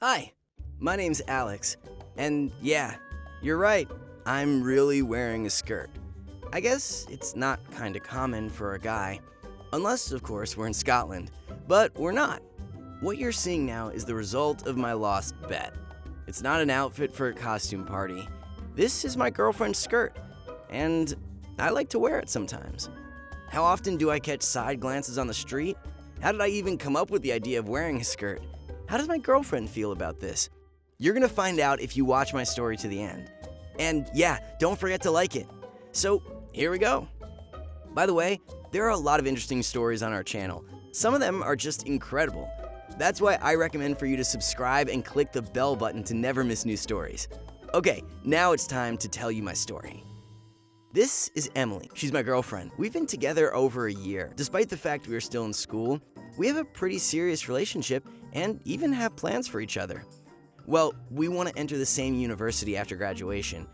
Hi, my name's Alex, and yeah, you're right, I'm really wearing a skirt. I guess it's not kinda common for a guy, unless, of course, we're in Scotland, but we're not. What you're seeing now is the result of my lost bet. It's not an outfit for a costume party. This is my girlfriend's skirt, and I like to wear it sometimes. How often do I catch side glances on the street? How did I even come up with the idea of wearing a skirt? How does my girlfriend feel about this? You're gonna find out if you watch my story to the end. And yeah, don't forget to like it. So, here we go. By the way, there are a lot of interesting stories on our channel. Some of them are just incredible. That's why I recommend for you to subscribe and click the bell button to never miss new stories. Okay, now it's time to tell you my story. This is Emily. She's my girlfriend. We've been together over a year. Despite the fact we are still in school, we have a pretty serious relationship and even have plans for each other. Well, we want to enter the same university after graduation,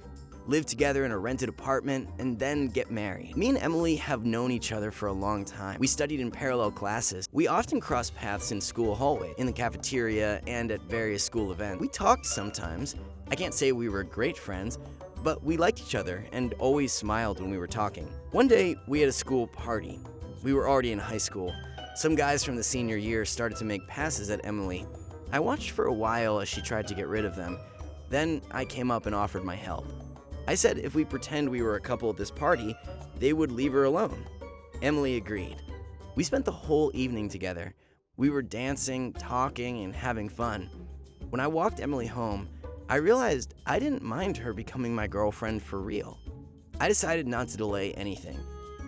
live together in a rented apartment, and then get married. Me and Emily have known each other for a long time. We studied in parallel classes. We often cross paths in school hallway, in the cafeteria, and at various school events. We talked sometimes. I can't say we were great friends, but we liked each other and always smiled when we were talking. One day, we had a school party. We were already in high school. Some guys from the senior year started to make passes at Emily. I watched for a while as she tried to get rid of them. Then I came up and offered my help. I said if we pretend we were a couple at this party, they would leave her alone. Emily agreed. We spent the whole evening together. We were dancing, talking, and having fun. When I walked Emily home, I realized I didn't mind her becoming my girlfriend for real. I decided not to delay anything.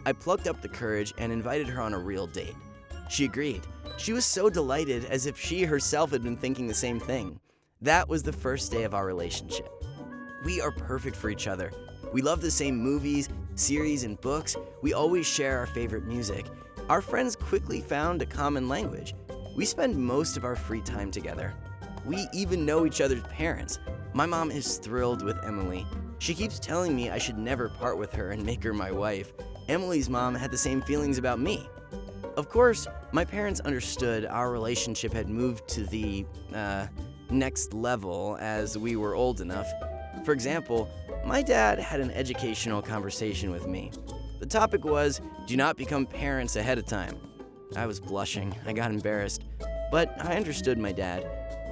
I plucked up the courage and invited her on a real date. She agreed. She was so delighted, as if she herself had been thinking the same thing. That was the first day of our relationship. We are perfect for each other. We love the same movies, series, and books. We always share our favorite music. Our friends quickly found a common language. We spend most of our free time together. We even know each other's parents. My mom is thrilled with Emily. She keeps telling me I should never part with her and make her my wife. Emily's mom had the same feelings about me. Of course, my parents understood our relationship had moved to the, next level as we were old enough. For example, my dad had an educational conversation with me. The topic was, do not become parents ahead of time. I was blushing, I got embarrassed, but I understood my dad.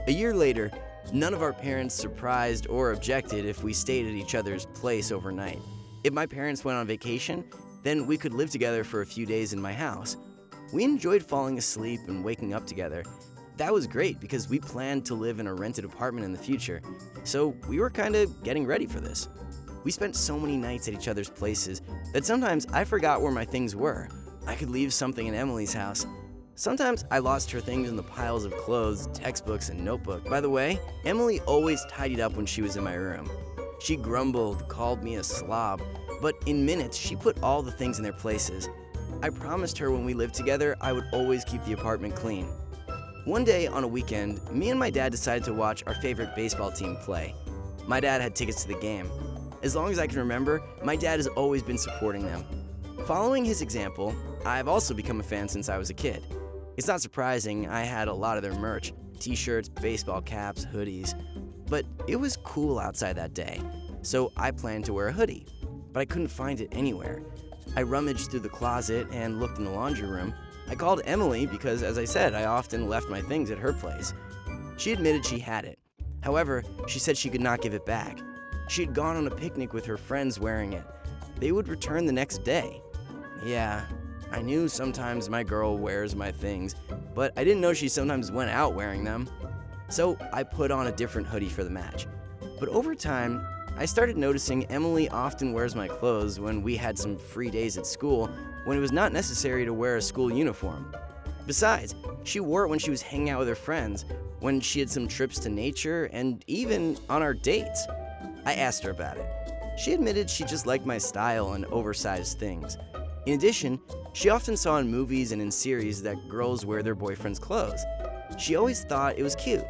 A year later, none of our parents surprised or objected if we stayed at each other's place overnight. If my parents went on vacation, then we could live together for a few days in my house. We enjoyed falling asleep and waking up together. That was great because we planned to live in a rented apartment in the future, so we were kind of getting ready for this. We spent so many nights at each other's places that sometimes I forgot where my things were. I could leave something in Emily's house. Sometimes I lost her things in the piles of clothes, textbooks, and notebooks. By the way, Emily always tidied up when she was in my room. She grumbled, called me a slob, but in minutes she put all the things in their places. I promised her when we lived together I would always keep the apartment clean. One day on a weekend, me and my dad decided to watch our favorite baseball team play. My dad had tickets to the game. As long as I can remember, my dad has always been supporting them. Following his example, I've also become a fan since I was a kid. It's not surprising I had a lot of their merch, t-shirts, baseball caps, hoodies. But it was cool outside that day, so I planned to wear a hoodie, but I couldn't find it anywhere. I rummaged through the closet and looked in the laundry room. I called Emily because, as I said, I often left my things at her place. She admitted she had it. However, she said she could not give it back. She had gone on a picnic with her friends wearing it. They would return the next day. Yeah, I knew sometimes my girl wears my things, but I didn't know she sometimes went out wearing them. So I put on a different hoodie for the match. But over time, I started noticing Emily often wears my clothes when we had some free days at school when it was not necessary to wear a school uniform. Besides, she wore it when she was hanging out with her friends, when she had some trips to nature, and even on our dates. I asked her about it. She admitted she just liked my style and oversized things. In addition, she often saw in movies and in series that girls wear their boyfriend's clothes. She always thought it was cute.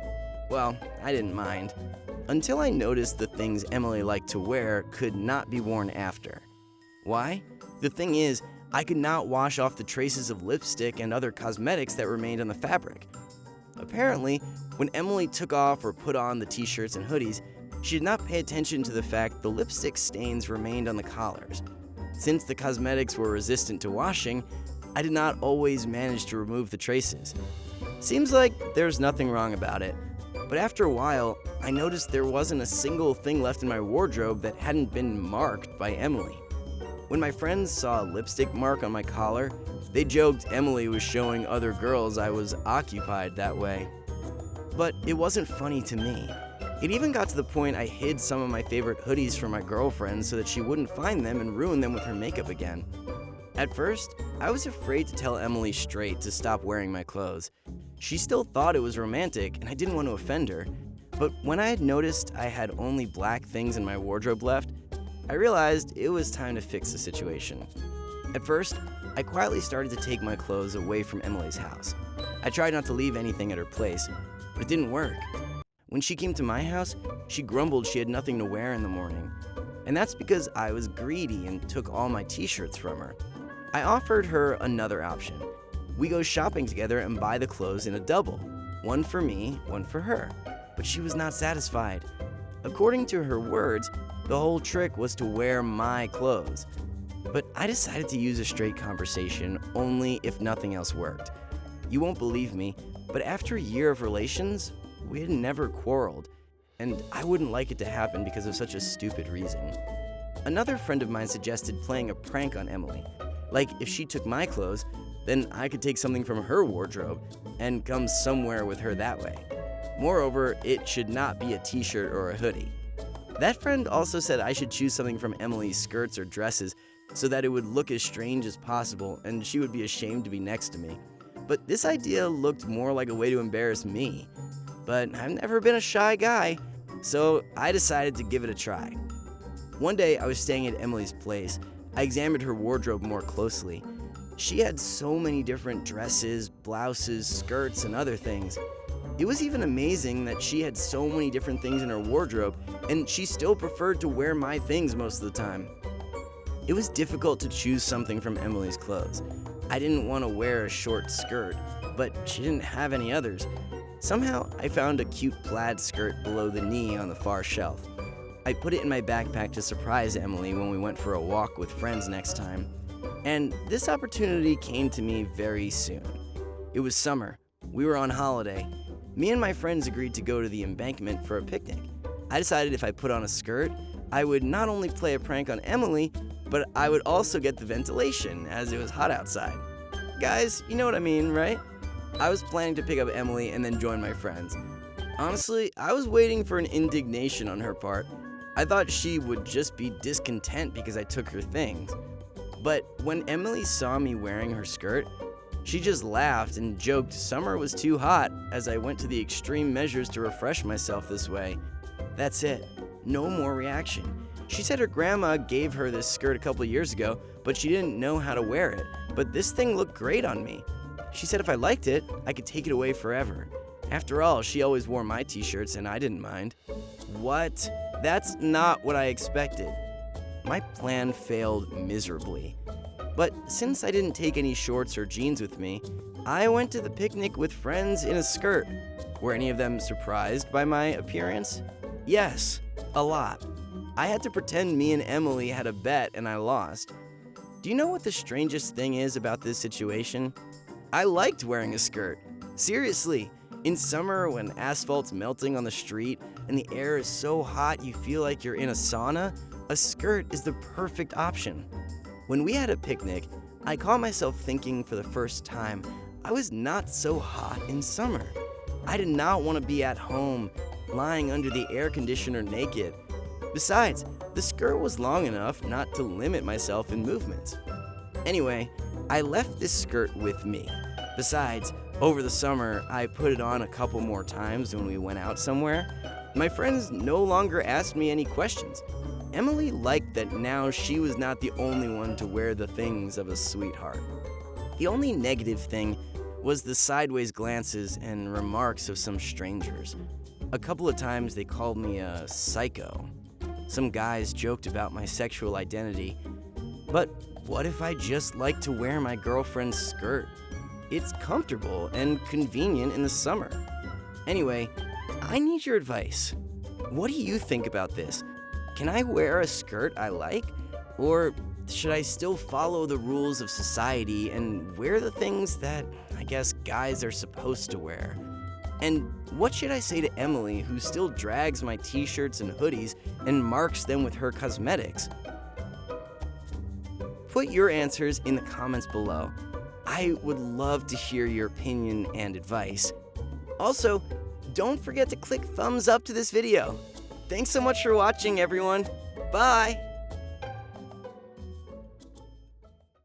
Well, I didn't mind. Until I noticed the things Emily liked to wear could not be worn after. Why? The thing is, I could not wash off the traces of lipstick and other cosmetics that remained on the fabric. Apparently, When Emily took off or put on the t-shirts and hoodies, she did not pay attention to the fact the lipstick stains remained on the collars. Since the cosmetics were resistant to washing, I did not always manage to remove the traces. Seems like there's nothing wrong about it, but after a while, I noticed there wasn't a single thing left in my wardrobe that hadn't been marked by Emily. When my friends saw a lipstick mark on my collar, they joked Emily was showing other girls I was occupied that way. But it wasn't funny to me. It even got to the point I hid some of my favorite hoodies from my girlfriend so that she wouldn't find them and ruin them with her makeup again. At first, I was afraid to tell Emily straight to stop wearing my clothes. She still thought it was romantic and I didn't want to offend her. But when I had noticed I had only black things in my wardrobe left, I realized it was time to fix the situation. At first, I quietly started to take my clothes away from Emily's house. I tried not to leave anything at her place, but it didn't work. When she came to my house, she grumbled she had nothing to wear in the morning. And that's because I was greedy and took all my t-shirts from her. I offered her another option. We go shopping together and buy the clothes in a double. One for me, one for her. But she was not satisfied. According to her words, the whole trick was to wear my clothes. But I decided to use a straight conversation only if nothing else worked. You won't believe me, but after a year of relations, we had never quarreled, and I wouldn't like it to happen because of such a stupid reason. Another friend of mine suggested playing a prank on Emily. Like, if she took my clothes, then I could take something from her wardrobe and come somewhere with her that way. Moreover, it should not be a t-shirt or a hoodie. That friend also said I should choose something from Emily's skirts or dresses so that it would look as strange as possible and she would be ashamed to be next to me. But this idea looked more like a way to embarrass me. But I've never been a shy guy, so I decided to give it a try. One day I was staying at Emily's place. I examined her wardrobe more closely. She had so many different dresses, blouses, skirts, and other things. It was even amazing that she had so many different things in her wardrobe, and she still preferred to wear my things most of the time. It was difficult to choose something from Emily's clothes. I didn't want to wear a short skirt, but she didn't have any others. Somehow, I found a cute plaid skirt below the knee on the far shelf. I put it in my backpack to surprise Emily when we went for a walk with friends next time. And this opportunity came to me very soon. It was summer. We were on holiday. Me and my friends agreed to go to the embankment for a picnic. I decided if I put on a skirt, I would not only play a prank on Emily, but I would also get the ventilation as it was hot outside. Guys, you know what I mean, right? I was planning to pick up Emily and then join my friends. Honestly, I was waiting for an indignation on her part. I thought she would just be discontent because I took her things. But when Emily saw me wearing her skirt, she just laughed and joked summer was too hot as I went to the extreme measures to refresh myself this way. That's it. No more reaction. She said her grandma gave her this skirt a couple years ago, but she didn't know how to wear it. But this thing looked great on me. She said if I liked it, I could take it away forever. After all, she always wore my t-shirts and I didn't mind. What? That's not what I expected. My plan failed miserably. But since I didn't take any shorts or jeans with me, I went to the picnic with friends in a skirt. Were any of them surprised by my appearance? Yes, a lot. I had to pretend me and Emily had a bet and I lost. Do you know what the strangest thing is about this situation? I liked wearing a skirt. Seriously, in summer when asphalt's melting on the street and the air is so hot you feel like you're in a sauna, a skirt is the perfect option. When we had a picnic, I caught myself thinking for the first time, I was not so hot in summer. I did not want to be at home, lying under the air conditioner naked. Besides, the skirt was long enough not to limit myself in movements. Anyway, I left this skirt with me. Besides, over the summer, I put it on a couple more times when we went out somewhere. My friends no longer asked me any questions. Emily liked that now she was not the only one to wear the things of a sweetheart. The only negative thing was the sideways glances and remarks of some strangers. A couple of times they called me a psycho. Some guys joked about my sexual identity. But what if I just like to wear my girlfriend's skirt? It's comfortable and convenient in the summer. Anyway, I need your advice. What do you think about this? Can I wear a skirt I like? Or should I still follow the rules of society and wear the things that I guess guys are supposed to wear? And what should I say to Emily, who still drags my t-shirts and hoodies and marks them with her cosmetics? Put your answers in the comments below. I would love to hear your opinion and advice. Also, don't forget to click thumbs up to this video. Thanks so much for watching, everyone. Bye!